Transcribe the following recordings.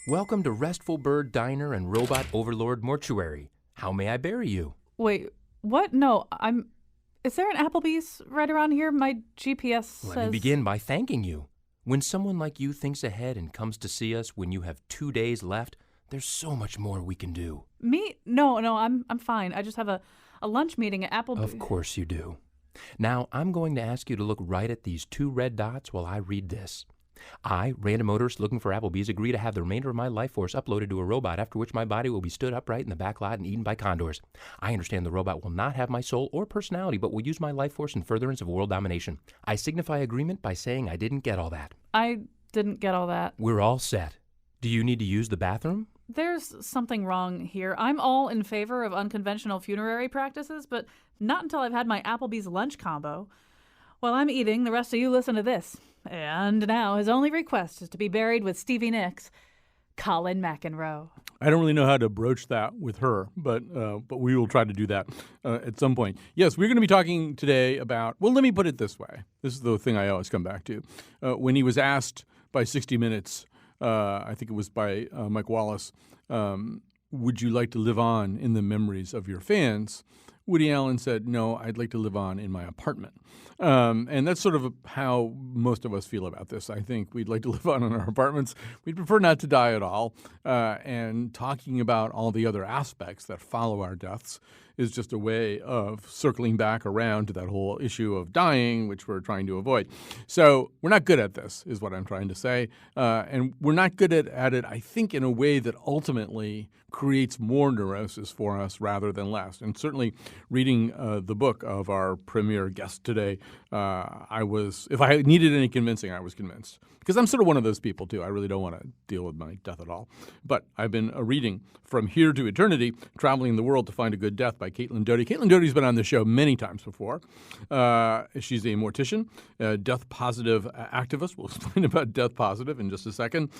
Welcome to Restful Bird Diner and Robot Overlord Mortuary. How may I bury you? Wait, what? No, Is there an Applebee's right around here? My GPS says... Let me begin by thanking you. When someone like you thinks ahead and comes to see us when you have 2 days left, there's so much more we can do. Me? No, I'm fine. I just have a lunch meeting at Applebee's. Of course you do. Now, I'm going to ask you to look right at these 2 red dots while I read this. I, random motorist looking for Applebee's, agree to have the remainder of my life force uploaded to a robot, after which my body will be stood upright in the back lot and eaten by condors. I understand the robot will not have my soul or personality, but will use my life force in furtherance of world domination. I signify agreement by saying I didn't get all that. I didn't get all that. We're all set. Do you need to use the bathroom? There's something wrong here. I'm all in favor of unconventional funerary practices, but not until I've had my Applebee's lunch combo. While I'm eating, the rest of you listen to this. And now his only request is to be buried with Stevie Nicks, Colin McEnroe. I don't really know how to broach that with her, but we will try to do that at some point. Yes, we're going to be talking today about, well, let me put it this way. This is the thing I always come back to. When he was asked by 60 Minutes, I think it was by Mike Wallace, would you like to live on in the memories of your fans? Woody Allen said, no, I'd like to live on in my apartment. And that's sort of how most of us feel about this. I think we'd like to live on in our apartments. We'd prefer not to die at all. And talking about all the other aspects that follow our deaths is just a way of circling back around to that whole issue of dying, which we're trying to avoid. So we're not good at this, is what I'm trying to say. And we're not good at it, I think, in a way that ultimately creates more neurosis for us rather than less. And certainly reading the book of our premier guest today, if I needed any convincing, I was convinced. Because I'm sort of one of those people, too. I really don't want to deal with my death at all. But I've been reading From Here to Eternity, Traveling the World to Find a Good Death by Caitlin Doughty. Caitlin Doughty's been on the show many times before. She's a mortician, a death-positive activist. We'll explain about death positive in just a second.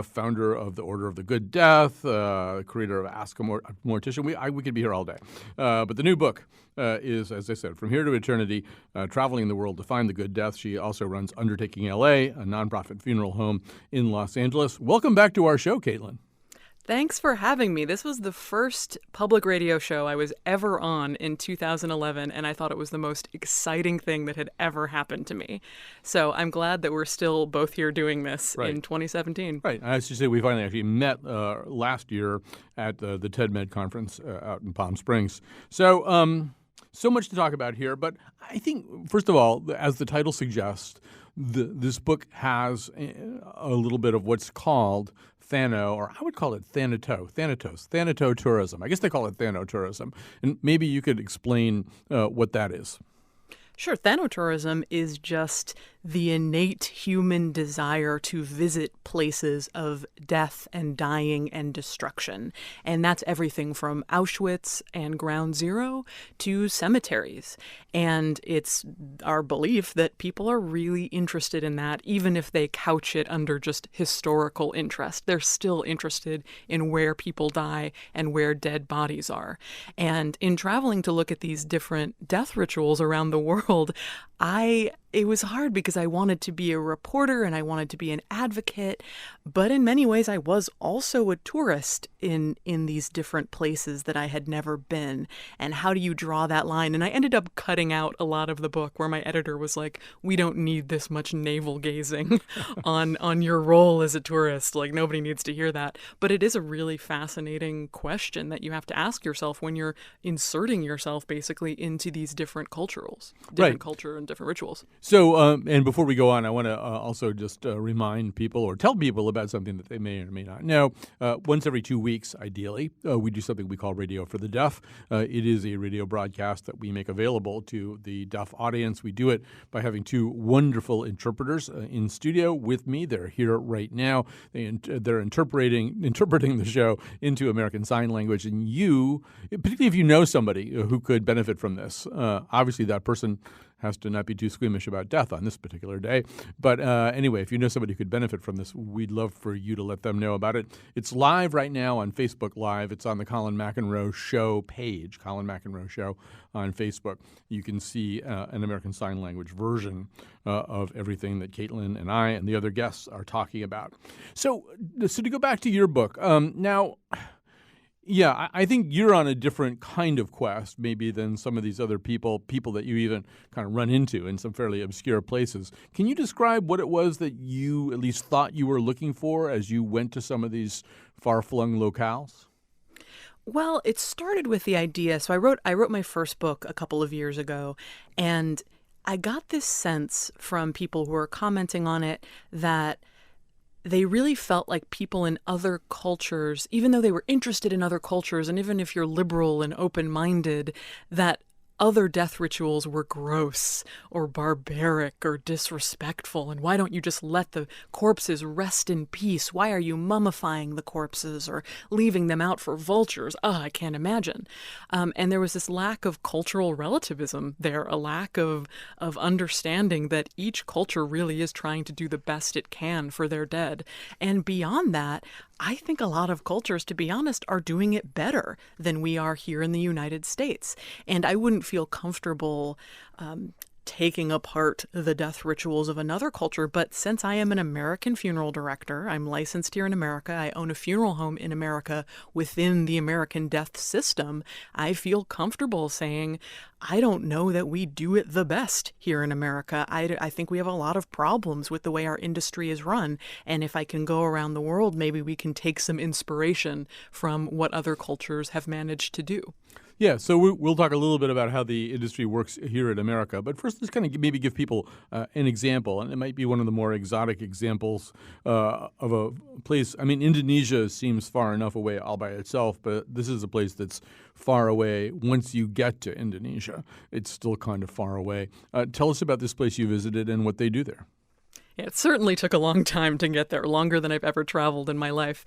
Founder of the Order of the Good Death, creator of Ask a Mortician. We could be here all day. But the new book is, as I said, From Here to Eternity, Traveling the World to Find the Good Death. She also runs Undertaking LA, a nonprofit funeral home in Los Angeles. Welcome back to our show, Caitlin. Thanks for having me. This was the first public radio show I was ever on in 2011, and I thought it was the most exciting thing that had ever happened to me. So I'm glad that we're still both here doing this in 2017. Right. I should say we finally actually met last year at the TEDMed conference out in Palm Springs. So much to talk about here, but I think, first of all, as the title suggests, this book has a little bit of what's called or I would call it thanatotourism. I guess they call it thanatotourism. And maybe you could explain what that is. Sure. Thanatourism is just the innate human desire to visit places of death and dying and destruction. And that's everything from Auschwitz and Ground Zero to cemeteries. And it's our belief that people are really interested in that, even if they couch it under just historical interest. They're still interested in where people die and where dead bodies are. And in traveling to look at these different death rituals around the world, it was hard because I wanted to be a reporter and I wanted to be an advocate, but in many ways I was also a tourist in these different places that I had never been. And how do you draw that line? And I ended up cutting out a lot of the book where my editor was like, we don't need this much navel gazing on your role as a tourist. Like, nobody needs to hear that. But it is a really fascinating question that you have to ask yourself when you're inserting yourself basically into these different culture and different rituals. So, and before we go on, I want to also just remind people or tell people about something that they may or may not know. Once every 2 weeks, ideally, we do something we call Radio for the Deaf. It is a radio broadcast that we make available to the deaf audience. We do it by having 2 wonderful interpreters in studio with me. They're here right now. They're interpreting the show into American Sign Language. And you, particularly if you know somebody who could benefit from this, obviously that person has to not be too squeamish about death on this particular day. But anyway, if you know somebody who could benefit from this, we'd love for you to let them know about it. It's live right now on Facebook Live. It's on the Colin McEnroe Show page, Colin McEnroe Show on Facebook. You can see an American Sign Language version of everything that Caitlin and I and the other guests are talking about. So to go back to your book, now, yeah, I think you're on a different kind of quest maybe than some of these other people that you even kind of run into in some fairly obscure places. Can you describe what it was that you at least thought you were looking for as you went to some of these far-flung locales? Well, it started with the idea. So I wrote my first book a couple of years ago, and I got this sense from people who were commenting on it that they really felt like people in other cultures, even though they were interested in other cultures, and even if you're liberal and open-minded, that other death rituals were gross or barbaric or disrespectful. And why don't you just let the corpses rest in peace? Why are you mummifying the corpses or leaving them out for vultures? I can't imagine. And there was this lack of cultural relativism there, a lack of understanding that each culture really is trying to do the best it can for their dead. And beyond that, I think a lot of cultures, to be honest, are doing it better than we are here in the United States. And I wouldn't feel comfortable taking apart the death rituals of another culture. But since I am an American funeral director, I'm licensed here in America, I own a funeral home in America within the American death system, I feel comfortable saying, I don't know that we do it the best here in America. I think we have a lot of problems with the way our industry is run. And if I can go around the world, maybe we can take some inspiration from what other cultures have managed to do. Yeah, so we'll talk a little bit about how the industry works here in America. But first, let's kind of maybe give people an example, and it might be one of the more exotic examples of a place. I mean, Indonesia seems far enough away all by itself, but this is a place that's far away. Once you get to Indonesia, it's still kind of far away. Tell us about this place you visited and what they do there. It certainly took a long time to get there, longer than I've ever traveled in my life,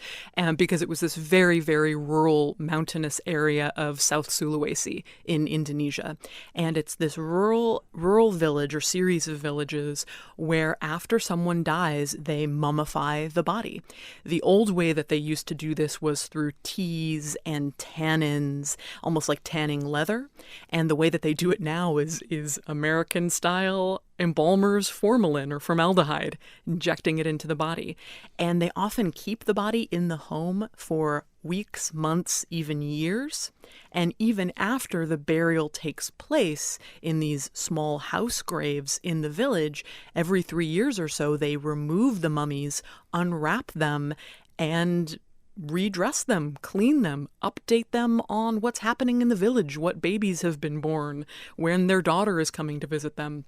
because it was this very, very rural, mountainous area of South Sulawesi in Indonesia. And it's this rural village or series of villages where after someone dies, they mummify the body. The old way that they used to do this was through teas and tannins, almost like tanning leather. And the way that they do it now is American style embalmers formalin or formaldehyde, injecting it into the body. And they often keep the body in the home for weeks, months, even years. And even after the burial takes place in these small house graves in the village, every 3 years or so, they remove the mummies, unwrap them, and redress them, clean them, update them on what's happening in the village, what babies have been born, when their daughter is coming to visit them.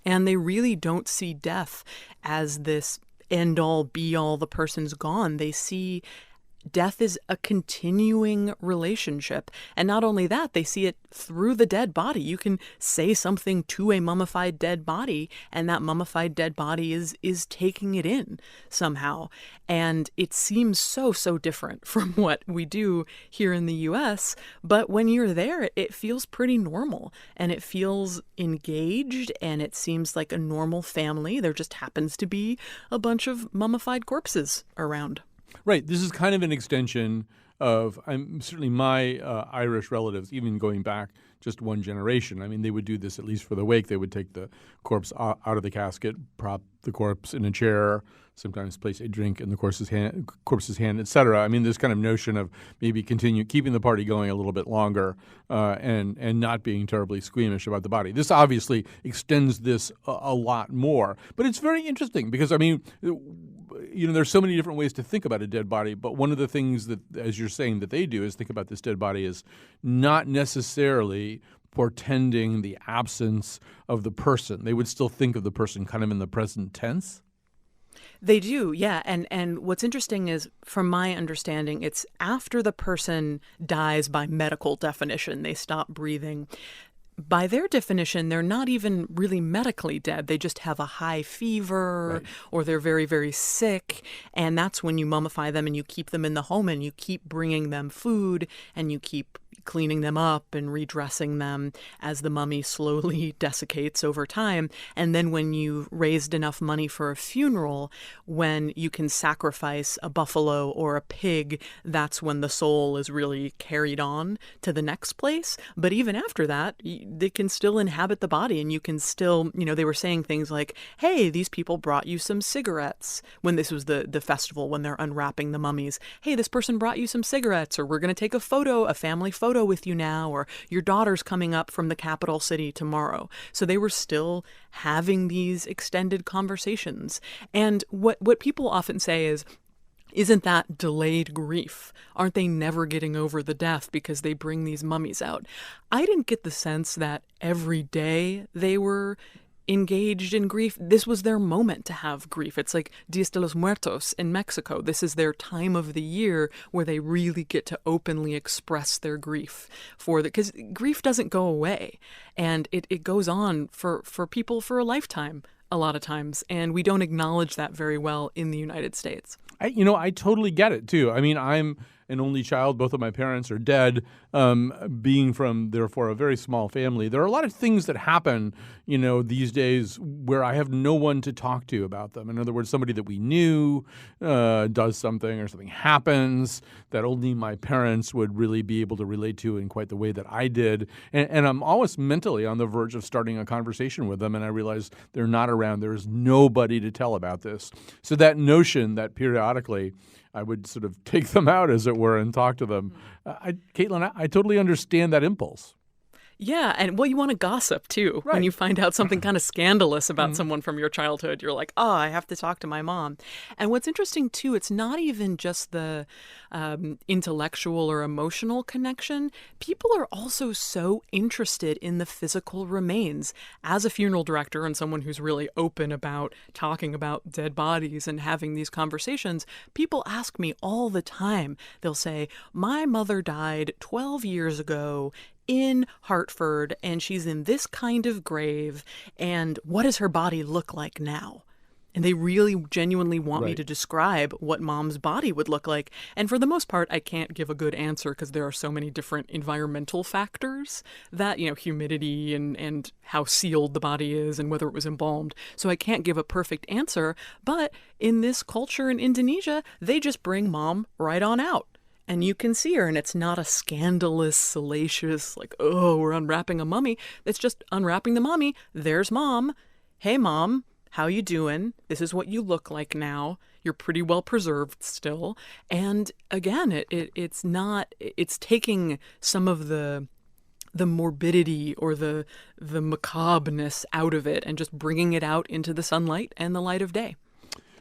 And they really don't see death as this end-all, be-all, the person's gone. They see death is a continuing relationship. And not only that, they see it through the dead body. You can say something to a mummified dead body, and that mummified dead body is taking it in somehow. And it seems so different from what we do here in the U.S., but when you're there, it feels pretty normal, and it feels engaged, and it seems like a normal family. There just happens to be a bunch of mummified corpses around. Right. This is kind of an extension of certainly my Irish relatives, even going back just one generation. I mean, they would do this at least for the wake. They would take the corpse out of the casket, prop the corpse in a chair, sometimes place a drink in the corpse's hand, et cetera. I mean, this kind of notion of maybe keeping the party going a little bit longer and not being terribly squeamish about the body. This obviously extends this a lot more. But it's very interesting because, I mean, there's so many different ways to think about a dead body, but one of the things that, as you're saying, that they do is think about this dead body as not necessarily portending the absence of the person. They would still think of the person kind of in the present tense. They do, yeah. And what's interesting is, from my understanding, it's after the person dies by medical definition, they stop breathing. By their definition, they're not even really medically dead. They just have a high fever, right, or they're very, very sick. And that's when you mummify them and you keep them in the home and you keep bringing them food and you keep cleaning them up and redressing them as the mummy slowly desiccates over time. And then when you've raised enough money for a funeral, when you can sacrifice a buffalo or a pig, that's when the soul is really carried on to the next place. But even after that, they can still inhabit the body, and you can still, they were saying things like, hey, these people brought you some cigarettes when this was the festival, when they're unwrapping the mummies. Hey, this person brought you some cigarettes, or we're going to take a family photo with you now, or your daughter's coming up from the capital city tomorrow. So they were still having these extended conversations. And what people often say is, isn't that delayed grief? Aren't they never getting over the death because they bring these mummies out? I didn't get the sense that every day they were engaged in grief. This was their moment to have grief. It's like Dias de los Muertos in Mexico. This is their time of the year where they really get to openly express their grief because grief doesn't go away, and it goes on for people for a lifetime a lot of times, and we don't acknowledge that very well in the United States. I totally get it, too. I mean, I'm an only child. Both of my parents are dead. Being from, therefore, a very small family, there are a lot of things that happen, these days where I have no one to talk to about them. In other words, somebody that we knew does something, or something happens that only my parents would really be able to relate to in quite the way that I did. And I'm always mentally on the verge of starting a conversation with them, and I realize they're not around. There's nobody to tell about this. So that notion that periodically I would sort of take them out, as it were, and talk to them. Caitlin, I totally understand that impulse. Yeah, and you want to gossip too. Right. When you find out something kind of scandalous about someone from your childhood, you're like, I have to talk to my mom. And what's interesting too, it's not even just the intellectual or emotional connection. People are also so interested in the physical remains. As a funeral director and someone who's really open about talking about dead bodies and having these conversations, people ask me all the time. They'll say, my mother died 12 years ago in Hartford, and she's in this kind of grave, and what does her body look like now? And they really genuinely want me to describe what mom's body would look like. And for the most part, I can't give a good answer because there are so many different environmental factors that, humidity and how sealed the body is and whether it was embalmed. So I can't give a perfect answer. But in this culture in Indonesia, they just bring mom right on out. And you can see her, and it's not a scandalous, salacious, like, oh, we're unwrapping a mummy. It's just unwrapping the mummy. There's mom. Hey, mom, how you doing? This is what you look like now. You're pretty well preserved still. And again, it's taking some of the morbidity or the macabreness out of it and just bringing it out into the sunlight and the light of day.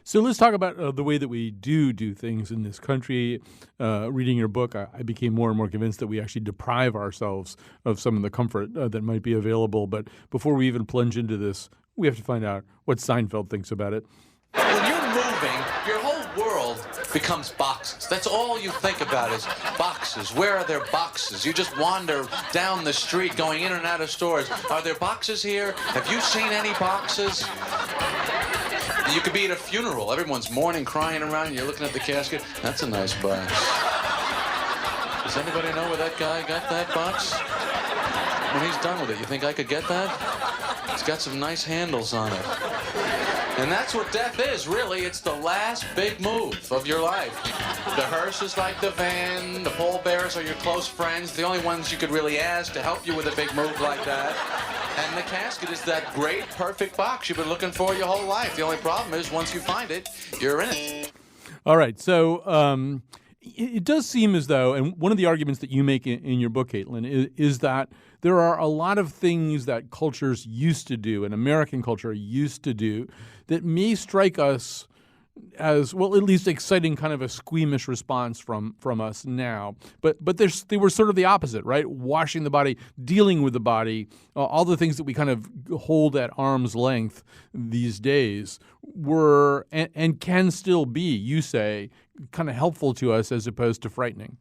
So let's talk about the way that we do things in this country. Reading your book, I became more and more convinced that we actually deprive ourselves of some of the comfort that might be available. But before we even plunge into this, we have to find out what Seinfeld thinks about it. When you're moving, your whole world becomes boxes. That's all you think about is boxes. Where are there boxes? You just wander down the street going in and out of stores. Are there boxes here? Have you seen any boxes? You could be at a funeral. Everyone's mourning, crying around, and you're looking at the casket. That's a nice box. Does anybody know where that guy got that box? When he's done with it, you think I could get that? It's got some nice handles on it. And that's what death is, really. It's the last big move of your life. The hearse is like the van. The pallbearers are your close friends, the only ones you could really ask to help you with a big move like that. And the casket is that great, perfect box you've been looking for your whole life. The only problem is once you find it, you're in it. All right. So it does seem as though, and one of the arguments that you make in your book, Caitlin, is that there are a lot of things that cultures used to do, and American culture used to do, that may strike us as, well, at least exciting, kind of a squeamish response from us now. But they were sort of the opposite, right? Washing the body, dealing with the body, all the things that we kind of hold at arm's length these days were and can still be, you say, kind of helpful to us as opposed to frightening.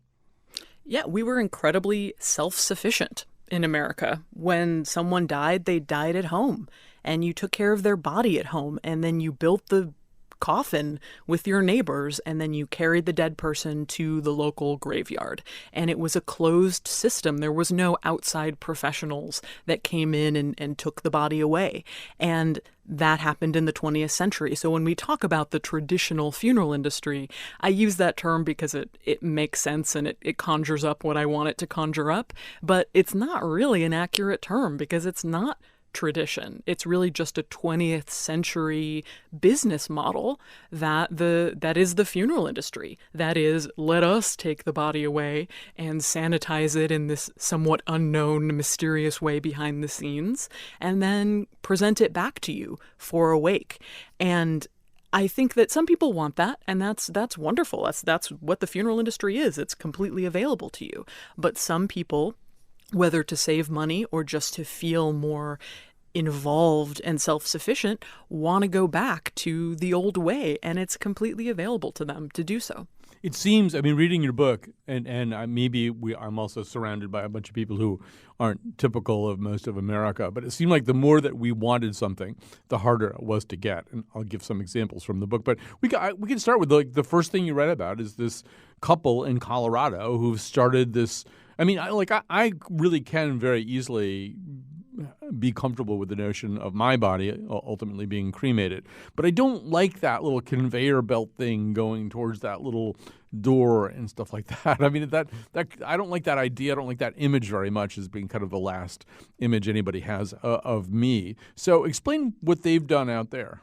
Yeah, we were incredibly self-sufficient in America. When someone died, they died at home, and you took care of their body at home, and then you built the coffin with your neighbors, and then you carried the dead person to the local graveyard. And it was a closed system. There was no outside professionals that came in and took the body away. And that happened in the 20th century. So when we talk about the traditional funeral industry, I use that term because it makes sense and it conjures up what I want it to conjure up. But it's not really an accurate term because it's not tradition. It's really just a 20th century business model that is the funeral industry. That is, let us take the body away and sanitize it in this somewhat unknown, mysterious way behind the scenes, and then present it back to you for a wake. And I think that some people want that, and that's wonderful. That's what the funeral industry is. It's completely available to you. But some people, whether to save money or just to feel more involved and self-sufficient, want to go back to the old way, and it's completely available to them to do so. It seems, I mean, reading your book, and I'm also surrounded by a bunch of people who aren't typical of most of America, but it seemed like the more that we wanted something, the harder it was to get. And I'll give some examples from the book. But we can start with the first thing you read about is this couple in Colorado who've started this. I mean, I really can very easily be comfortable with the notion of my body ultimately being cremated. But I don't like that little conveyor belt thing going towards that little door and stuff like that. I mean, that I don't like that idea. I don't like that image very much as being kind of the last image anybody has of me. So explain what they've done out there.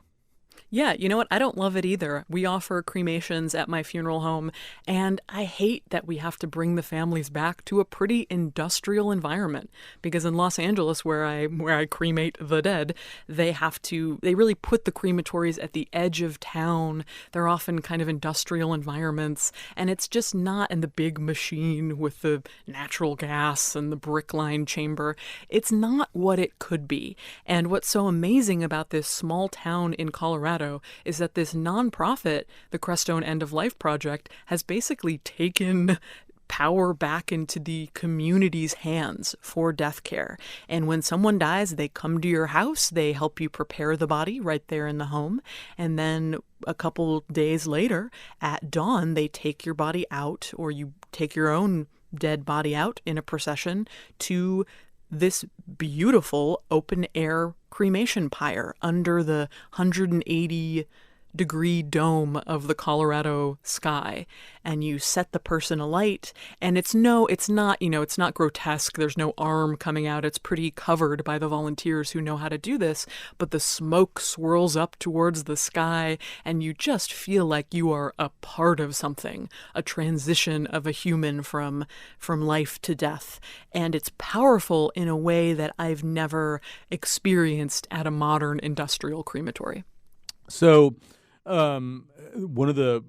Yeah, you know what? I don't love it either. We offer cremations at my funeral home, and I hate that we have to bring the families back to a pretty industrial environment. Because in Los Angeles, where I cremate the dead, they really put the crematories at the edge of town. They're often kind of industrial environments, and it's just not in the big machine with the natural gas and the brick-lined chamber. It's not what it could be. And what's so amazing about this small town in Colorado is that this nonprofit, the Crestone End of Life Project, has basically taken power back into the community's hands for death care. And when someone dies, they come to your house, they help you prepare the body right there in the home. And then a couple days later, at dawn, they take your body out, or you take your own dead body out in a procession to this beautiful open-air cremation pyre under the 180-degree dome of the Colorado sky, and you set the person alight, and it's not grotesque. There's no arm coming out. It's pretty covered by the volunteers who know how to do this, but the smoke swirls up towards the sky, and you just feel like you are a part of something, a transition of a human from life to death. And it's powerful in a way that I've never experienced at a modern industrial crematory. So one of the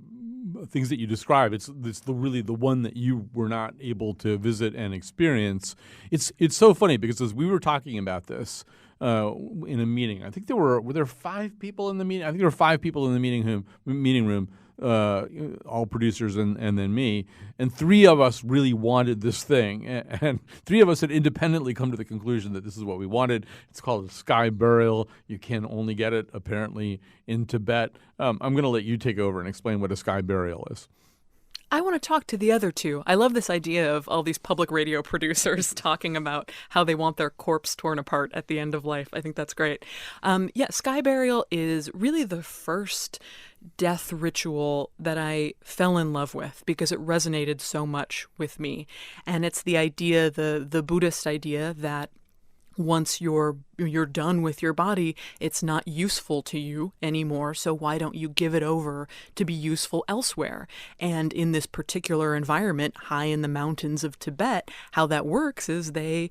things that you describe, it's really the one that you were not able to visit and experience. It's so funny because as we were talking about this in a meeting, I think were there 5 people in the meeting? I think there were 5 people in the meeting room, all producers and then me, and 3 of us really wanted this thing, and 3 of us had independently come to the conclusion that this is what we wanted. It's called a sky burial. You can only get it apparently in Tibet. I'm going to let you take over and explain what a sky burial is. I want to talk to the other 2. I love this idea of all these public radio producers talking about how they want their corpse torn apart at the end of life. I think that's great. Sky burial is really the first death ritual that I fell in love with because it resonated so much with me. And it's the idea, the Buddhist idea that once you're done with your body, it's not useful to you anymore, so why don't you give it over to be useful elsewhere? And in this particular environment, high in the mountains of Tibet, how that works is they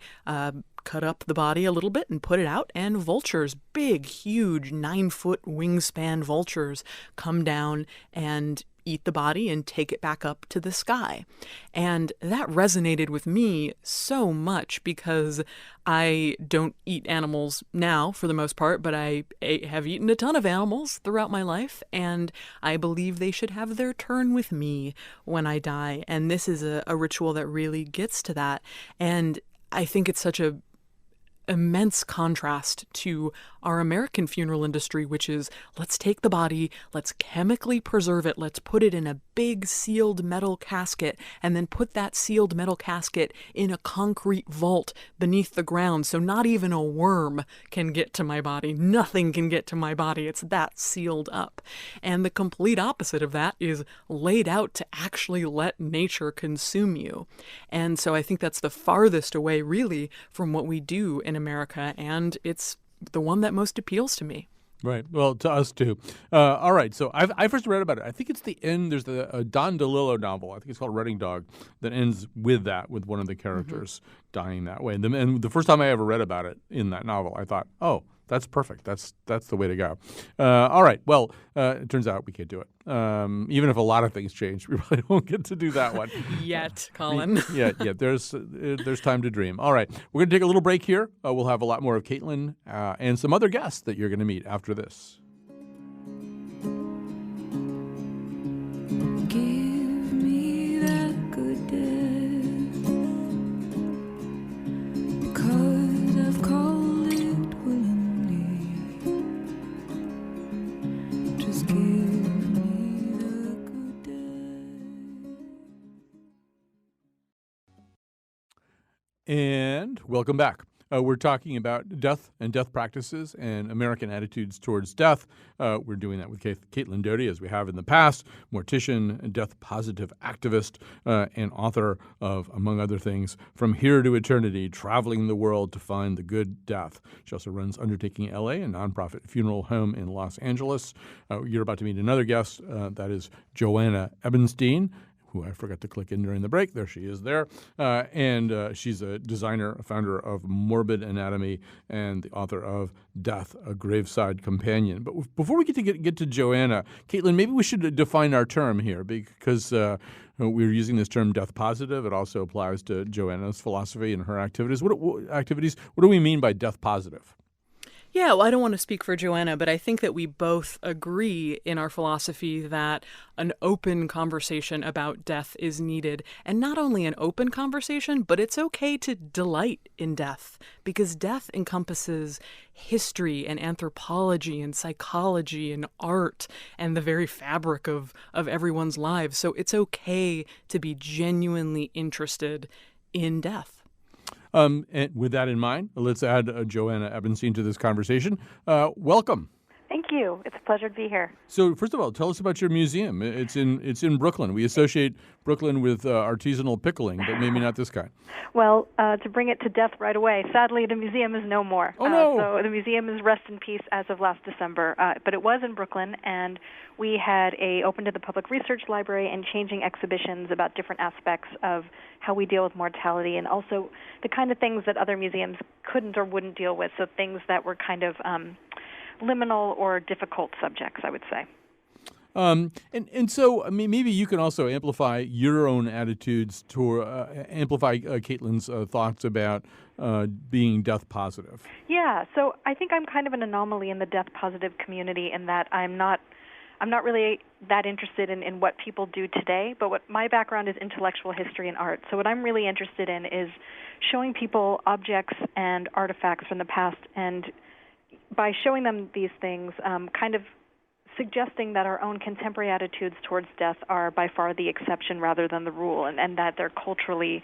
cut up the body a little bit and put it out, and vultures, big, huge, 9-foot wingspan vultures, come down and eat the body and take it back up to the sky. And that resonated with me so much because I don't eat animals now for the most part, but I have eaten a ton of animals throughout my life, and I believe they should have their turn with me when I die. And this is a ritual that really gets to that. And I think it's such a immense contrast to our American funeral industry, which is let's take the body, let's chemically preserve it, let's put it in a big sealed metal casket, and then put that sealed metal casket in a concrete vault beneath the ground so not even a worm can get to my body. Nothing can get to my body. It's that sealed up. And the complete opposite of that is laid out to actually let nature consume you. And so I think that's the farthest away, really, from what we do in America, and it's the one that most appeals to me. Right. Well, to us too. All right. So I first read about it. I think it's the end. There's the Don DeLillo novel. I think it's called Running Dog that ends with that, with one of the characters dying that way. And the first time I ever read about it in that novel, I thought, oh, that's perfect. That's the way to go. All right. Well, it turns out we can't do it. Even if a lot of things change, we probably won't get to do that one. Yet, Colin. Yeah. There's time to dream. All right. We're going to take a little break here. We'll have a lot more of Caitlin and some other guests that you're going to meet after this. Give me that good death, 'cause I've called it willingly. Just give me the good death. And welcome back. We're talking about death and death practices and American attitudes towards death. We're doing that with Caitlin Doughty, as we have in the past, mortician, death-positive activist, and author of, among other things, From Here to Eternity, Traveling the World to Find the Good Death. She also runs Undertaking LA, a nonprofit funeral home in Los Angeles. You're about to meet another guest. That is Joanna Ebenstein, who I forgot to click in during the break. There she is there. And she's a designer, a founder of Morbid Anatomy, and the author of Death, a Graveside Companion. But before we get to Joanna, Caitlin, maybe we should define our term here, because we're using this term death positive. It also applies to Joanna's philosophy and her activities. What do we mean by death positive? Yeah, well, I don't want to speak for Joanna, but I think that we both agree in our philosophy that an open conversation about death is needed. And not only an open conversation, but it's okay to delight in death, because death encompasses history and anthropology and psychology and art and the very fabric of everyone's lives. So it's okay to be genuinely interested in death. And with that in mind, let's add Joanna Ebenstein to this conversation. Welcome. Thank you. It's a pleasure to be here. So, first of all, tell us about your museum. It's in Brooklyn. We associate Brooklyn with artisanal pickling, but maybe not this kind. Well, to bring it to death right away, sadly, the museum is no more. Oh, no. So the museum is rest in peace as of last December. But it was in Brooklyn, and we had a open to the public research library and changing exhibitions about different aspects of how we deal with mortality, and also the kind of things that other museums couldn't or wouldn't deal with. So things that were kind of liminal or difficult subjects, I would say. And so, I mean, maybe you can also amplify your own attitudes to amplify Caitlin's thoughts about being death positive. Yeah, so I think I'm kind of an anomaly in the death positive community in that I'm not really that interested in what people do today, but what my background is intellectual history and art. So what I'm really interested in is showing people objects and artifacts from the past, and by showing them these things, kind of suggesting that our own contemporary attitudes towards death are by far the exception rather than the rule, and that they're culturally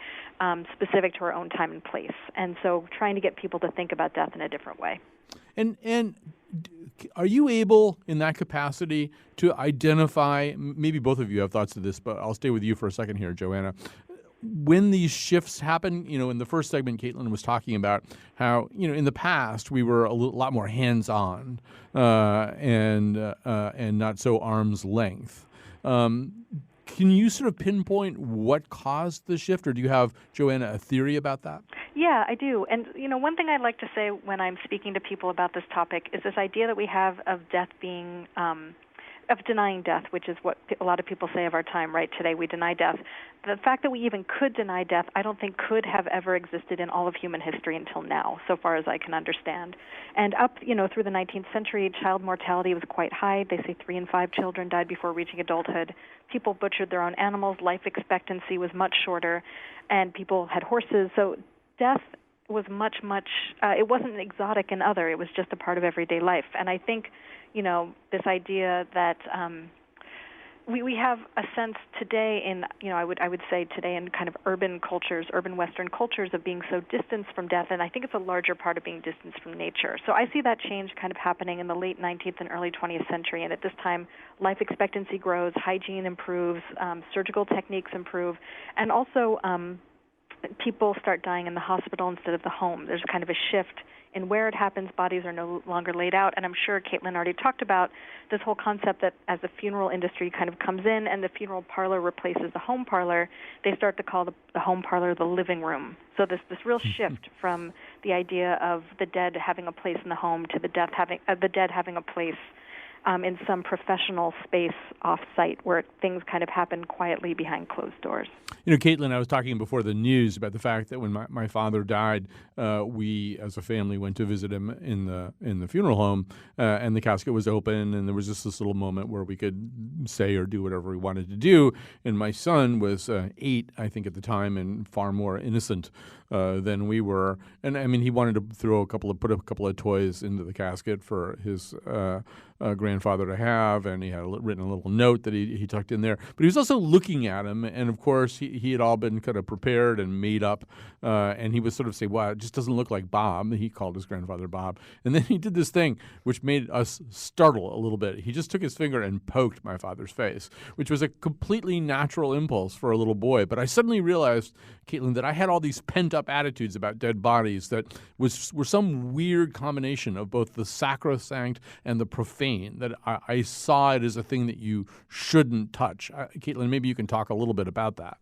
specific to our own time and place. And so trying to get people to think about death in a different way. And are you able, in that capacity, to identify, maybe both of you have thoughts to this, but I'll stay with you for a second here, Joanna, when these shifts happen? In the first segment, Caitlin was talking about how, in the past we were a lot more hands-on and not so arm's length. Can you sort of pinpoint what caused the shift, or do you have, Joanna, a theory about that? Yeah, I do. And, one thing I'd like to say when I'm speaking to people about this topic is this idea that we have of death being of denying death, which is what a lot of people say of our time, right? Today we deny death. The fact that we even could deny death, I don't think could have ever existed in all of human history until now, so far as I can understand. And up, through the 19th century, child mortality was quite high. They say 3 in 5 children died before reaching adulthood. People butchered their own animals. Life expectancy was much shorter, and people had horses. So death was much it wasn't exotic and other. It was just a part of everyday life. And I think, this idea that we have a sense today in, I would say today in kind of urban cultures, urban Western cultures, of being so distanced from death, and I think it's a larger part of being distanced from nature. So I see that change kind of happening in the late 19th and early 20th century, and at this time, life expectancy grows, hygiene improves, surgical techniques improve, and also people start dying in the hospital instead of the home. There's kind of a shift in where it happens. Bodies are no longer laid out, and I'm sure Caitlin already talked about this whole concept that as the funeral industry kind of comes in and the funeral parlor replaces the home parlor, they start to call the home parlor the living room. So this real shift from the idea of the dead having a place in the home to the dead having a place in some professional space off-site where things kind of happen quietly behind closed doors. Caitlin, I was talking before the news about the fact that when my father died, we as a family went to visit him in the funeral home, and the casket was open, and there was just this little moment where we could say or do whatever we wanted to do. And my son was 8, I think, at the time, and far more innocent than we were. And I mean, he wanted to put a couple of toys into the casket for his grandfather to have, and he had written a little note that he tucked in there. But he was also looking at him, and of course he had all been kind of prepared and made up, and he was sort of saying, "Wow, it just doesn't look like Bob." He called his grandfather Bob, and then he did this thing which made us startle a little bit. He just took his finger and poked my father's face, which was a completely natural impulse for a little boy. But I suddenly realized, Caitlin, that I had all these pent-up attitudes about dead bodies that were some weird combination of both the sacrosanct and the profane, that I saw it as a thing that you shouldn't touch. Caitlin, maybe you can talk a little bit about that.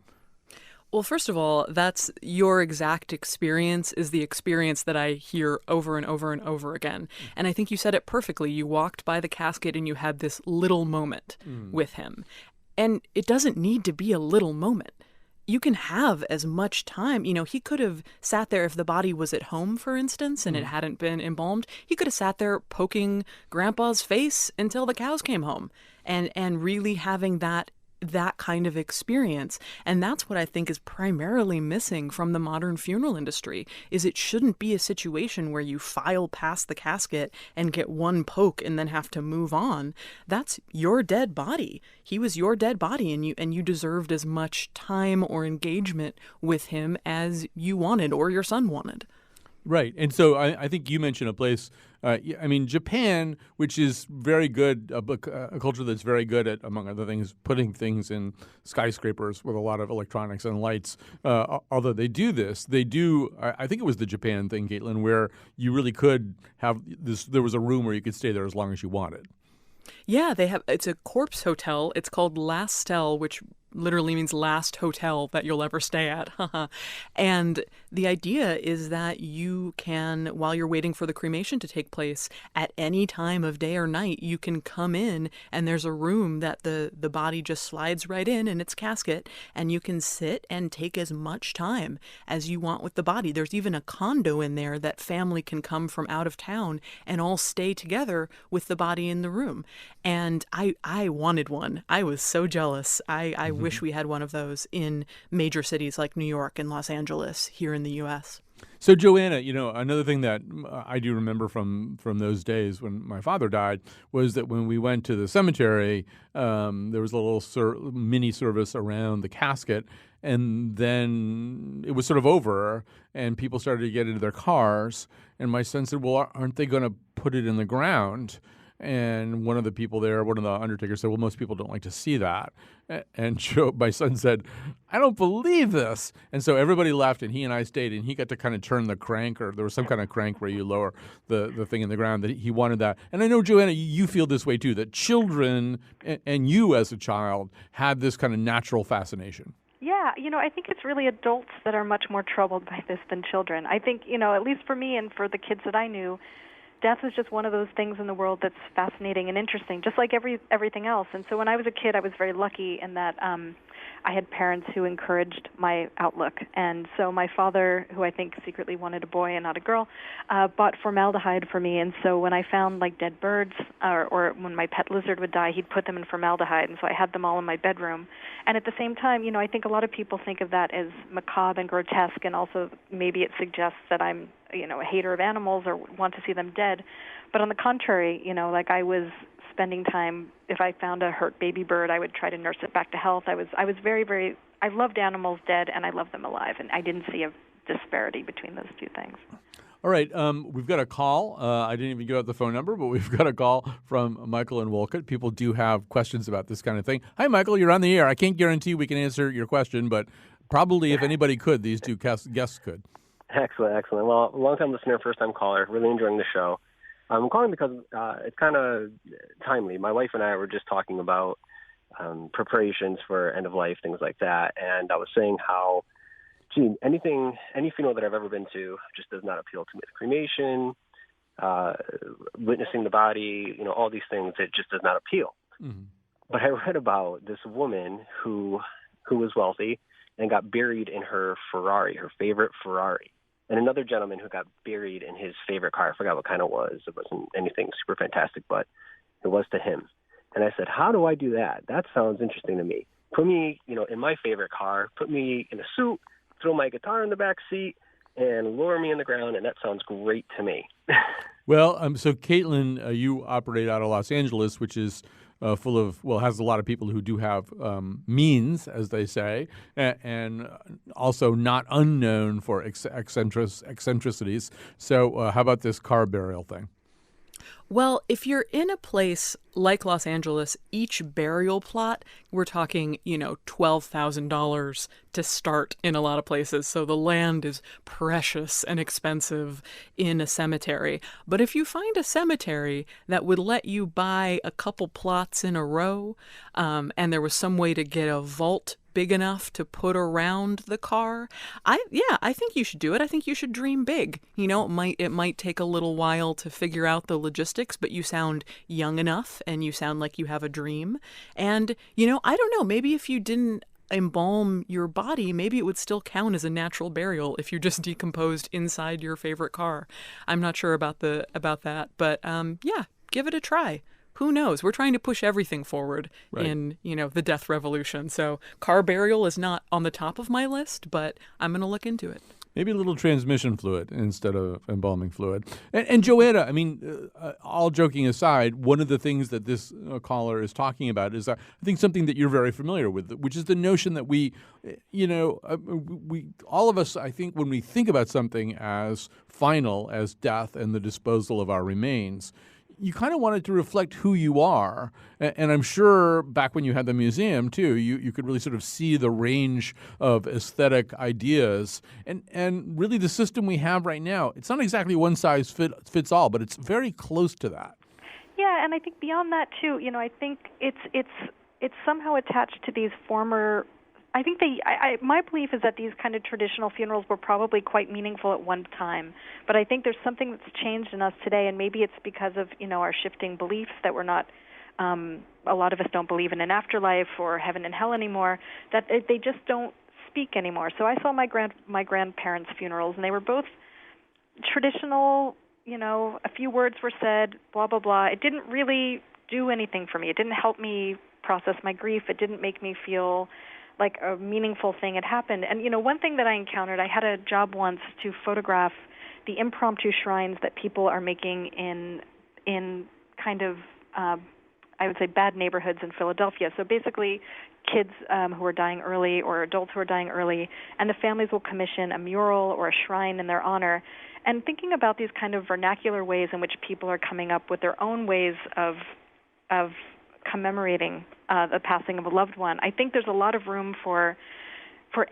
Well, first of all, that's your exact experience is the experience that I hear over and over and over again. And I think you said it perfectly. You walked by the casket and you had this little moment with him. And it doesn't need to be a little moment. You can have as much time. He could have sat there if the body was at home, for instance, and it hadn't been embalmed. He could have sat there poking Grandpa's face until the cows came home and really having that kind of experience. And that's what I think is primarily missing from the modern funeral industry, is it shouldn't be a situation where you file past the casket and get one poke and then have to move on. That's your dead body. He was your dead body, and you deserved as much time or engagement with him as you wanted or your son wanted. Right. And so I think you mentioned a place, Japan, which is very good, a culture that's very good at, among other things, putting things in skyscrapers with a lot of electronics and lights. Although they do this, I think it was the Japan thing, Caitlin, where you really could have this, there was a room where you could stay there as long as you wanted. Yeah, it's a corpse hotel. It's called Lastel, which literally means last hotel that you'll ever stay at. And the idea is that you can, while you're waiting for the cremation to take place, at any time of day or night, you can come in and there's a room that the body just slides right in its casket, and you can sit and take as much time as you want with the body. There's even a condo in there that family can come from out of town and all stay together with the body in the room. And I wanted one. I was so jealous. I wish we had one of those in major cities like New York and Los Angeles here in the U.S. So, Joanna, another thing that I do remember from those days when my father died was that when we went to the cemetery, there was a little mini service around the casket, and then it was sort of over, and people started to get into their cars, and my son said, well, aren't they going to put it in the ground? And one of the people there, one of the undertakers said, well, most people don't like to see that. And my son said, I don't believe this. And so everybody left, and he and I stayed, and he got to kind of turn the crank, or there was some kind of crank where you lower the thing in the ground. That he wanted that. And I know, Joanna, you feel this way too, that children and you as a child had this kind of natural fascination. Yeah, I think it's really adults that are much more troubled by this than children. I think, at least for me and for the kids that I knew, death is just one of those things in the world that's fascinating and interesting, just like everything else. And so when I was a kid, I was very lucky in that I had parents who encouraged my outlook. And so my father, who I think secretly wanted a boy and not a girl, bought formaldehyde for me. And so when I found dead birds or when my pet lizard would die, he'd put them in formaldehyde. And so I had them all in my bedroom. And at the same time, I think a lot of people think of that as macabre and grotesque, and also maybe it suggests that I'm, a hater of animals or want to see them dead. But on the contrary, like I was spending time, if I found a hurt baby bird, I would try to nurse it back to health. I was very, very, I loved animals dead and I loved them alive, and I didn't see a disparity between those two things. All right, we've got a call. I didn't even give out the phone number, but we've got a call from Michael in Wolcott. People do have questions about this kind of thing. Hi, Michael, you're on the air. I can't guarantee we can answer your question, but probably if anybody could, these two guests could. Excellent. Well, long-time listener, first-time caller, really enjoying the show. I'm calling because it's kind of timely. My wife and I were just talking about preparations for end of life, things like that, and I was saying how, any funeral that I've ever been to just does not appeal to me. The cremation, witnessing the body, all these things, it just does not appeal. Mm-hmm. But I read about this woman who was wealthy and got buried in her Ferrari, her favorite Ferrari, and another gentleman who got buried in his favorite car. I forgot what kind it was. It wasn't anything super fantastic, but it was to him. And I said, how do I do that? That sounds interesting to me. Put me, in my favorite car, put me in a suit, throw my guitar in the back seat, and lower me in the ground, and that sounds great to me. Well, so Caitlin, you operate out of Los Angeles, which is full of, has a lot of people who do have means, as they say, and also not unknown for eccentricities. So how about this car burial thing? Well, if you're in a place like Los Angeles, each burial plot, we're talking, $12,000 to start in a lot of places. So the land is precious and expensive in a cemetery. But if you find a cemetery that would let you buy a couple plots in a row, and there was some way to get a vault big enough to put around the car, I think you should do it. I think you should dream big. It might take a little while to figure out the logistics, but you sound young enough and you sound like you have a dream. And, I don't know, maybe if you didn't embalm your body, maybe it would still count as a natural burial if you just decomposed inside your favorite car. I'm not sure about that, but give it a try. Who knows? We're trying to push everything forward in, the death revolution. So car burial is not on the top of my list, but I'm going to look into it. Maybe a little transmission fluid instead of embalming fluid. And Joanna, all joking aside, one of the things that this caller is talking about is, I think, something that you're very familiar with, which is the notion that we all of us, I think, when we think about something as final as death and the disposal of our remains, you kind of want it to reflect who you are. And I'm sure back when you had the museum, too, you could really sort of see the range of aesthetic ideas. And really the system we have right now, it's not exactly one size fits all, but it's very close to that. Yeah, and I think beyond that, too, I think it's somehow attached to these former... I think my belief is that these kind of traditional funerals were probably quite meaningful at one time, but I think there's something that's changed in us today, and maybe it's because of our shifting beliefs that we're not. A lot of us don't believe in an afterlife or heaven and hell anymore. That they just don't speak anymore. So I saw my grandparents' funerals, and they were both traditional. A few words were said, blah blah blah. It didn't really do anything for me. It didn't help me process my grief. It didn't make me feel like a meaningful thing had happened. And, one thing that I encountered, I had a job once to photograph the impromptu shrines that people are making in kind of, I would say, bad neighborhoods in Philadelphia. So basically, kids who are dying early or adults who are dying early, and the families will commission a mural or a shrine in their honor. And thinking about these kind of vernacular ways in which people are coming up with their own ways of commemorating the passing of a loved one, I think there's a lot of room for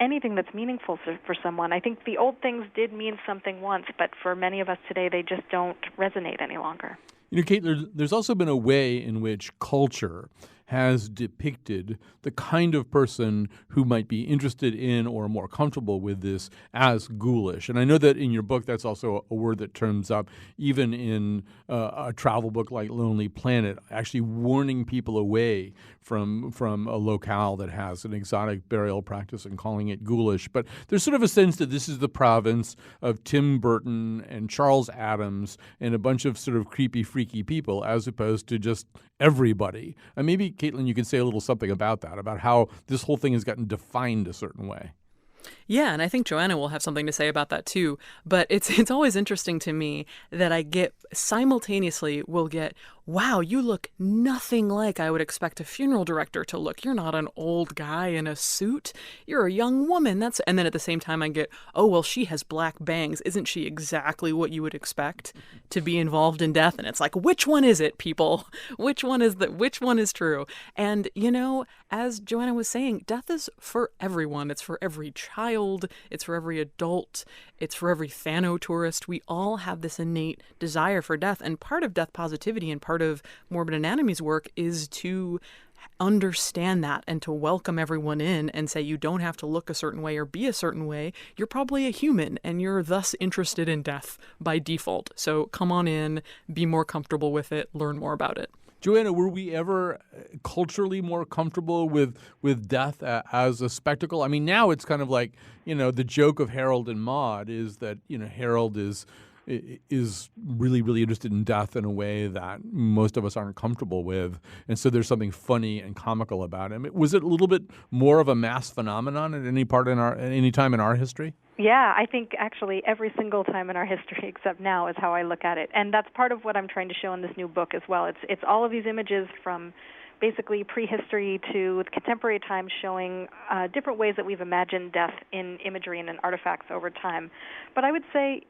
anything that's meaningful for someone. I think the old things did mean something once, but for many of us today, they just don't resonate any longer. Kate, there's also been a way in which culture has depicted the kind of person who might be interested in or more comfortable with this as ghoulish. And I know that in your book, that's also a word that turns up even in a travel book like Lonely Planet, actually warning people away from a locale that has an exotic burial practice and calling it ghoulish. But there's sort of a sense that this is the province of Tim Burton and Charles Addams and a bunch of sort of creepy, freaky people as opposed to just everybody. And maybe Caitlin, you can say a little something about that, about how this whole thing has gotten defined a certain way. Yeah, and I think Joanna will have something to say about that too. But it's always interesting to me that I get simultaneously will get, wow, you look nothing like I would expect a funeral director to look. You're not an old guy in a suit. You're a young woman. And then at the same time I get, oh, well, she has black bangs. Isn't she exactly what you would expect to be involved in death? And it's like, which one is it, people? Which one is true? And, as Joanna was saying, death is for everyone. It's for every child. It's for every adult. It's for every thanotourist. We all have this innate desire for death. And part of death positivity and part of Morbid Anatomy's work is to understand that and to welcome everyone in and say you don't have to look a certain way or be a certain way. You're probably a human and you're thus interested in death by default. So come on in, be more comfortable with it, learn more about it. Joanna, were we ever culturally more comfortable with death as a spectacle? I mean, now it's kind of like, the joke of Harold and Maude is that, Harold is really, really interested in death in a way that most of us aren't comfortable with. And so there's something funny and comical about him. Was it a little bit more of a mass phenomenon at any time in our history? Yeah, I think actually every single time in our history except now is how I look at it. And that's part of what I'm trying to show in this new book as well. It's all of these images from basically prehistory to contemporary times showing different ways that we've imagined death in imagery and in artifacts over time. But I would say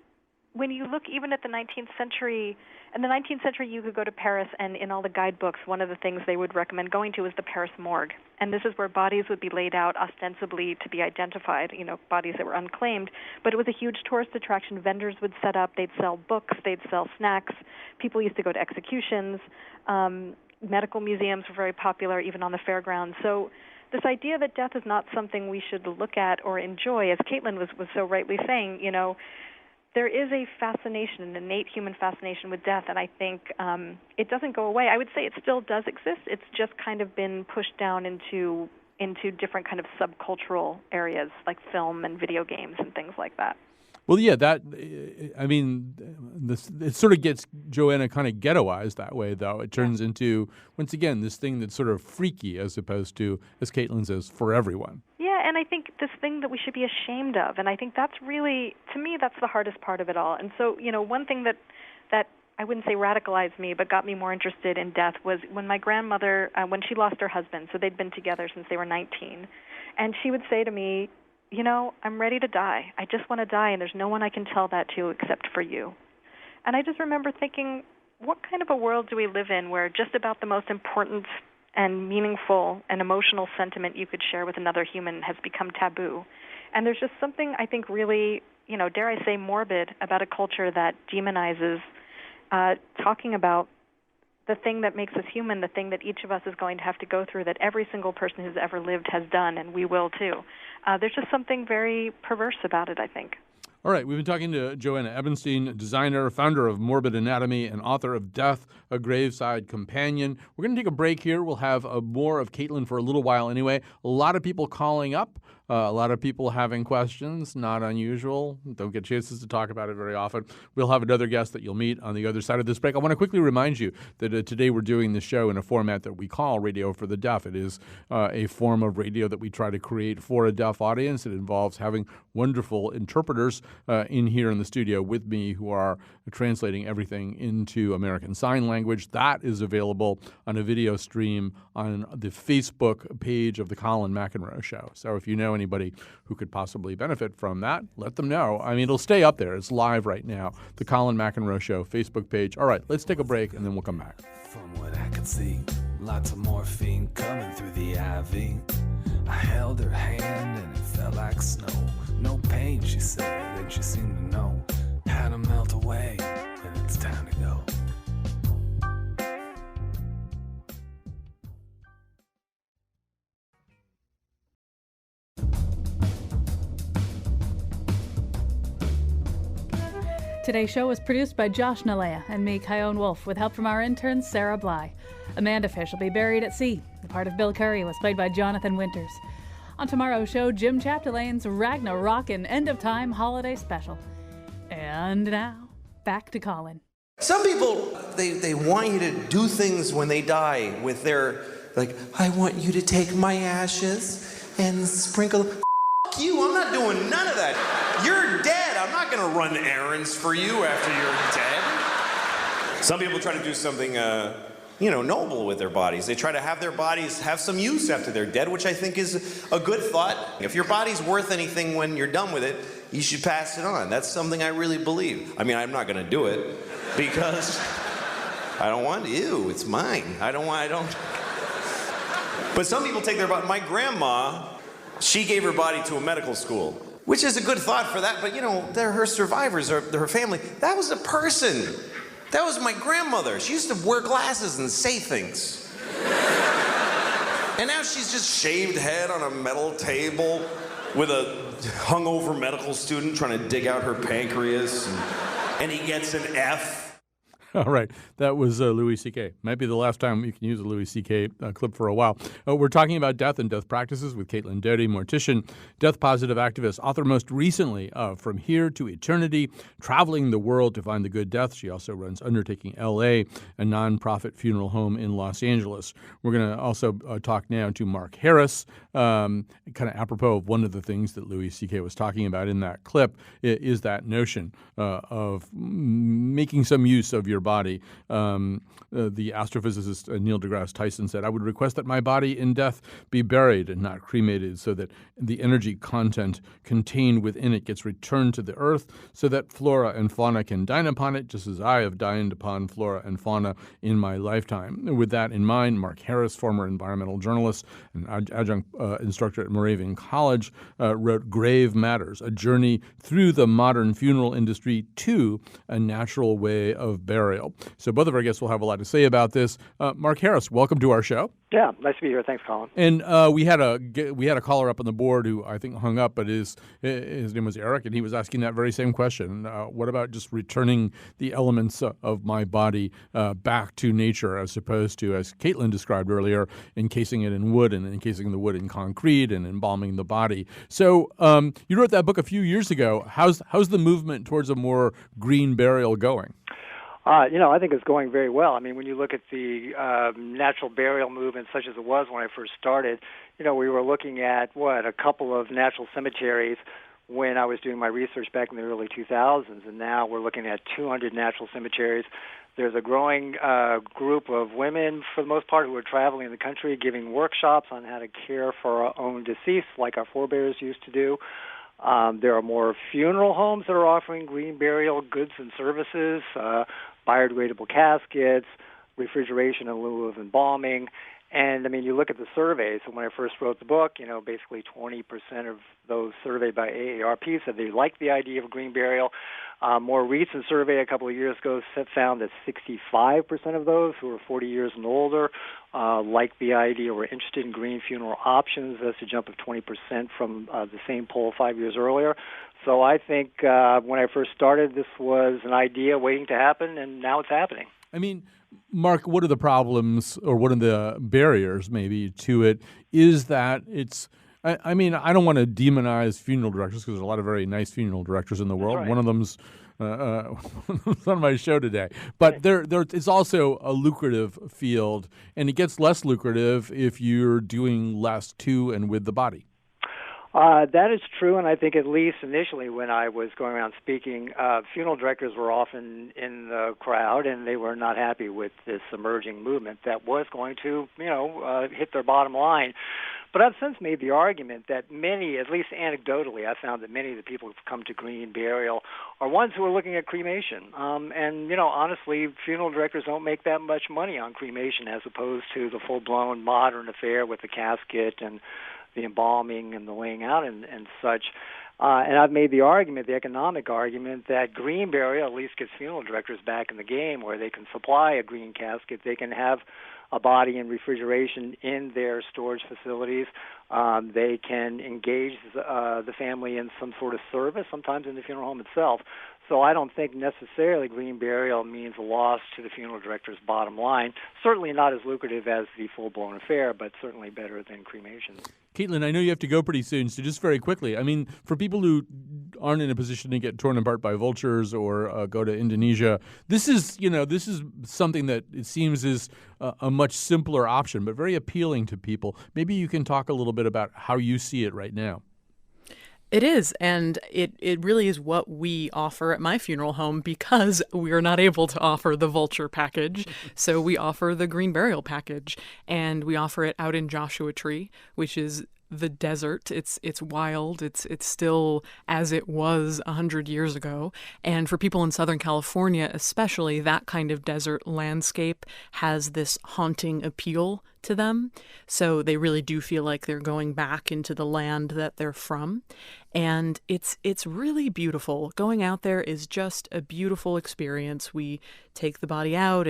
when you look even at the 19th century, in the 19th century you could go to Paris, and in all the guidebooks, one of the things they would recommend going to is the Paris morgue. And this is where bodies would be laid out ostensibly to be identified, bodies that were unclaimed. But it was a huge tourist attraction. Vendors would set up, they'd sell books, they'd sell snacks. People used to go to executions. Medical museums were very popular, even on the fairgrounds. So this idea that death is not something we should look at or enjoy, as Caitlin was so rightly saying, there is a fascination, an innate human fascination with death, and I think it doesn't go away. I would say it still does exist. It's just kind of been pushed down into different kind of subcultural areas like film and video games and things like that. Well, yeah, it sort of gets Joanna kind of ghettoized that way, though. It turns into, once again, this thing that's sort of freaky as opposed to, as Caitlin says, for everyone. Yeah, and I think this thing that we should be ashamed of, and I think that's really, to me, that's the hardest part of it all. And so, one thing that I wouldn't say radicalized me, but got me more interested in death was when my grandmother, when she lost her husband, so they'd been together since they were 19, and she would say to me, I'm ready to die. I just want to die, and there's no one I can tell that to except for you. And I just remember thinking, what kind of a world do we live in where just about the most important and meaningful and emotional sentiment you could share with another human has become taboo? And there's just something, I think, really, dare I say, morbid about a culture that demonizes talking about the thing that makes us human, the thing that each of us is going to have to go through, that every single person who's ever lived has done, and we will too. There's just something very perverse about it, I think. All right, we've been talking to Joanna Ebenstein, designer, founder of Morbid Anatomy, and author of Death, A Graveside Companion. We're going to take a break here. We'll have more of Caitlin for a little while anyway. A lot of people calling up. A lot of people having questions, not unusual. Don't get chances to talk about it very often. We'll have another guest that you'll meet on the other side of this break. I want to quickly remind you that today we're doing the show in a format that we call Radio for the Deaf. It is a form of radio that we try to create for a deaf audience. It involves having wonderful interpreters in here in the studio with me who are translating everything into American Sign Language. That is available on a video stream on the Facebook page of The Colin McEnroe Show. So if you know anybody who could possibly benefit from that, let them know. I mean, it'll stay up there. It's live right now. The Colin McEnroe Show Facebook page. All right, let's take a break and then we'll come back. From what I could see, lots of morphine coming through the IV. I held her hand and it felt like snow. No pain, she said, and she seemed to know how to melt away when it's time to go. Today's show was produced by Josh Nalea and me, Kyone Wolf, with help from our intern, Sarah Bly. Amanda Fish will be buried at sea. The part of Bill Curry was played by Jonathan Winters. On tomorrow's show, Jim Chapdelain's Ragnarok End of Time Holiday Special. And now, back to Colin. Some people, they want you to do things when they die with their Like, I want you to take my ashes and sprinkle. F*** you, I'm not doing none of that. You're dead. I'm not going to run errands for you after you're dead. Some people try to do something, noble with their bodies. They try to have their bodies have some use after they're dead, which I think is a good thought. If your body's worth anything when you're done with it, you should pass it on. That's something I really believe. I mean, I'm not going to do it because I don't want you. It's mine. I don't. But some people take their body. My grandma, she gave her body to a medical school, which is a good thought for that. But, they're her survivors, or her family. That was a person. That was my grandmother. She used to wear glasses and say things. And now she's just shaved head on a metal table with a hungover medical student trying to dig out her pancreas, and he gets an F. All right. That was Louis C.K. Might be the last time you can use a Louis C.K. Clip for a while. We're talking about death and death practices with Caitlin Doughty, mortician, death-positive activist, author most recently of From Here to Eternity, Traveling the World to Find the Good Death. She also runs Undertaking L.A., a nonprofit funeral home in Los Angeles. We're going to also talk now to Mark Harris, kind of apropos of one of the things that Louis C.K. was talking about in that clip, is that notion of making some use of your body. The astrophysicist Neil deGrasse Tyson said, "I would request that my body in death be buried and not cremated so that the energy content contained within it gets returned to the earth so that flora and fauna can dine upon it, just as I have dined upon flora and fauna in my lifetime." With that in mind, Mark Harris, former environmental journalist and adjunct instructor at Moravian College, wrote Grave Matters, a journey through the modern funeral industry to a natural way of burial. So both of our guests will have a lot to say about this. Mark Harris, welcome to our show. Yeah, nice to be here. Thanks, Colin. And we had a caller up on the board who I think hung up, but his name was Eric, and he was asking that very same question. What about just returning the elements of my body back to nature, as opposed to, as Caitlin described earlier, encasing it in wood and encasing the wood in concrete and embalming the body? So you wrote that book a few years ago. How's the movement towards a more green burial going? I think it's going very well. I mean, when you look at the natural burial movement, such as it was when I first started, we were looking at, a couple of natural cemeteries when I was doing my research back in the early 2000s, and now we're looking at 200 natural cemeteries. There's a growing group of women, for the most part, who are traveling in the country, giving workshops on how to care for our own deceased, like our forebears used to do. There are more funeral homes that are offering green burial goods and services, biodegradable caskets, refrigeration in lieu of embalming. And, you look at the surveys. So when I first wrote the book, basically 20% of those surveyed by AARP said they liked the idea of green burial. More recent survey a couple of years ago found that 65% of those who are 40 years and older liked the idea, were interested in green funeral options. That's a jump of 20% from the same poll 5 years earlier. So I think when I first started, this was an idea waiting to happen, and now it's happening. Mark, what are the problems, or what are the barriers maybe to it? Is that it's, I don't want to demonize funeral directors, because there's a lot of very nice funeral directors in the world. Right. One of them's on my show today. But there it's also a lucrative field, and it gets less lucrative if you're doing less to and with the body. That is true, and I think at least initially when I was going around speaking, funeral directors were often in the crowd, and they were not happy with this emerging movement that was going to, hit their bottom line. But I've since made the argument that many, at least anecdotally, I found that many of the people who've come to green burial are ones who are looking at cremation. And honestly, funeral directors don't make that much money on cremation as opposed to the full-blown modern affair with the casket and the embalming and the laying out and such. And I've made the argument, the economic argument, that green burial at least gets funeral directors back in the game, where they can supply a green casket. They can have a body in refrigeration in their storage facilities. They can engage the family in some sort of service, sometimes in the funeral home itself. So I don't think necessarily green burial means a loss to the funeral director's bottom line. Certainly not as lucrative as the full-blown affair, but certainly better than cremation. Caitlin, I know you have to go pretty soon, so just very quickly. For people who aren't in a position to get torn apart by vultures or go to Indonesia. This is something that it seems is a much simpler option, but very appealing to people. Maybe you can talk a little bit about how you see it right now. It is, and it really is what we offer at my funeral home because we're not able to offer the vulture package. So we offer the green burial package, and we offer it out in Joshua Tree, which is the desert. It's wild. It's still as it was 100 years ago. And for people in Southern California, especially, that kind of desert landscape has this haunting appeal to them. So they really do feel like they're going back into the land that they're from. And it's really beautiful. Going out there is just a beautiful experience. We take the body out,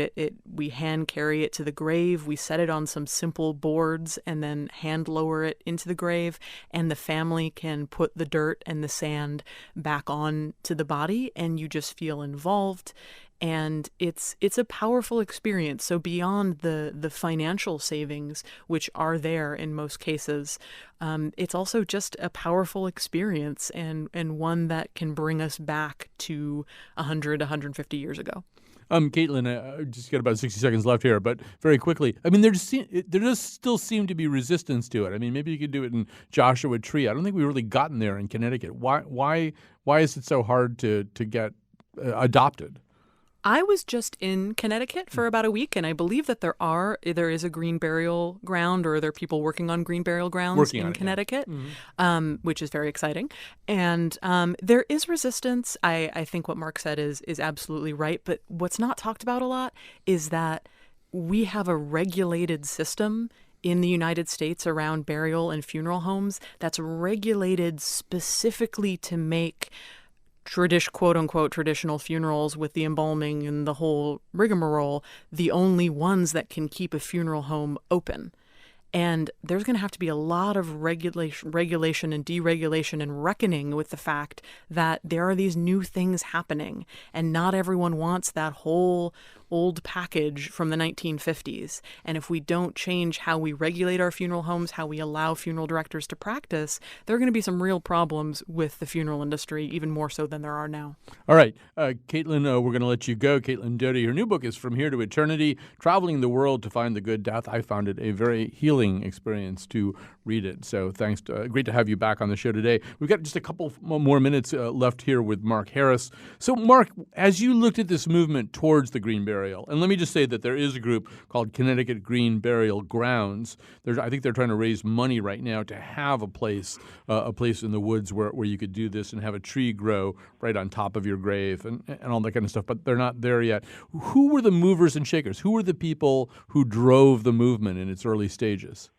we hand carry it to the grave, we set it on some simple boards and then hand lower it into the grave, and the family can put the dirt and the sand back on to the body, and you just feel involved. And it's a powerful experience. So beyond the financial savings, which are there in most cases, it's also just a powerful experience and one that can bring us back to 100, 150 years ago. Caitlin, I just got about 60 seconds left here, but very quickly. I mean, there does still seem to be resistance to it. I mean, maybe you could do it in Joshua Tree. I don't think we've really gotten there in Connecticut. Why is it so hard to get adopted? I was just in Connecticut for about a week, and I believe that there is a green burial ground, or there are people working on green burial grounds in Connecticut, which is very exciting. And there is resistance. I think what Mark said is absolutely right. But what's not talked about a lot is that we have a regulated system in the United States around burial and funeral homes that's regulated specifically to make quote-unquote traditional funerals with the embalming and the whole rigmarole the only ones that can keep a funeral home open. And there's going to have to be a lot of regulation and deregulation and reckoning with the fact that there are these new things happening, and not everyone wants that whole old package from the 1950s. And if we don't change how we regulate our funeral homes, how we allow funeral directors to practice, there are going to be some real problems with the funeral industry, even more so than there are now. All right. Caitlin, we're going to let you go. Caitlin Doty, her new book is From Here to Eternity, Traveling the World to Find the Good Death. I found it a very healing experience to read it. So thanks. Great to have you back on the show today. We've got just a couple more minutes left here with Mark Harris. So, Mark, as you looked at this movement towards the green burial, and let me just say that there is a group called Connecticut Green Burial Grounds. I think they're trying to raise money right now to have a place in the woods where you could do this and have a tree grow right on top of your grave and all that kind of stuff. But they're not there yet. Who were the movers and shakers? Who were the people who drove the movement in its early stages?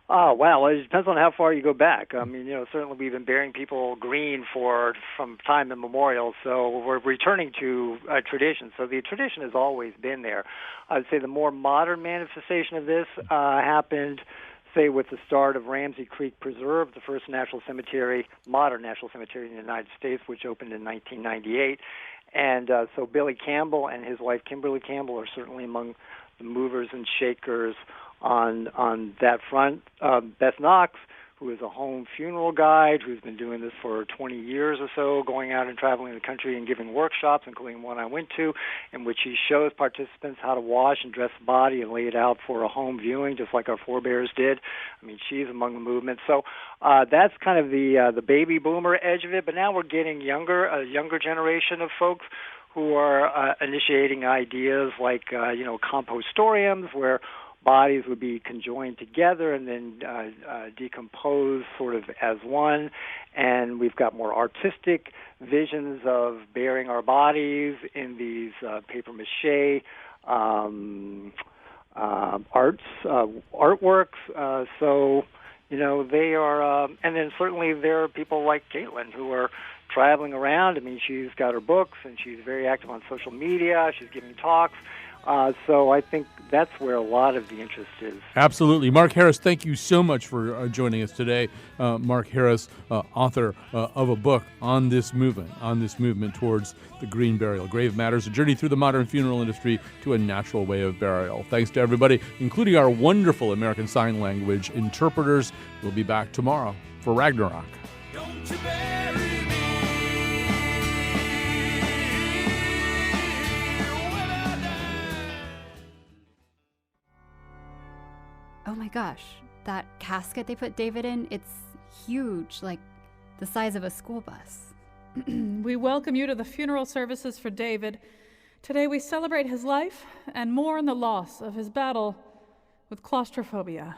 Oh, well, it depends on how far you go back. I mean, certainly we've been burying people green from time immemorial, so we're returning to a tradition. So the tradition has always been there. I'd say the more modern manifestation of this happened, say, with the start of Ramsey Creek Preserve, the first modern national cemetery in the United States, which opened in 1998. And so Billy Campbell and his wife Kimberly Campbell are certainly among the movers and shakers on that front. Beth Knox, who is a home funeral guide, who's been doing this for 20 years or so, going out and traveling the country and giving workshops, including one I went to, in which he shows participants how to wash and dress the body and lay it out for a home viewing, just like our forebears did. I mean, she's among the movement. So that's kind of the baby boomer edge of it. But now we're getting a younger generation of folks who are initiating ideas like, compostoriums, where bodies would be conjoined together and then decomposed sort of as one. And we've got more artistic visions of burying our bodies in these papier-mâché artworks. So, they are, and then certainly there are people like Caitlin who are traveling around. I mean, she's got her books and she's very active on social media. She's giving talks. So I think that's where a lot of the interest is. Absolutely. Mark Harris, thank you so much for joining us today. Mark Harris, author of a book on this movement towards the green burial. Grave Matters, a journey through the modern funeral industry to a natural way of burial. Thanks to everybody, including our wonderful American Sign Language interpreters. We'll be back tomorrow for Ragnarok. Don't you bury me. Oh my gosh, that casket they put David in, it's huge, like the size of a school bus. We welcome you to the funeral services for David. Today we celebrate his life and mourn the loss of his battle with claustrophobia.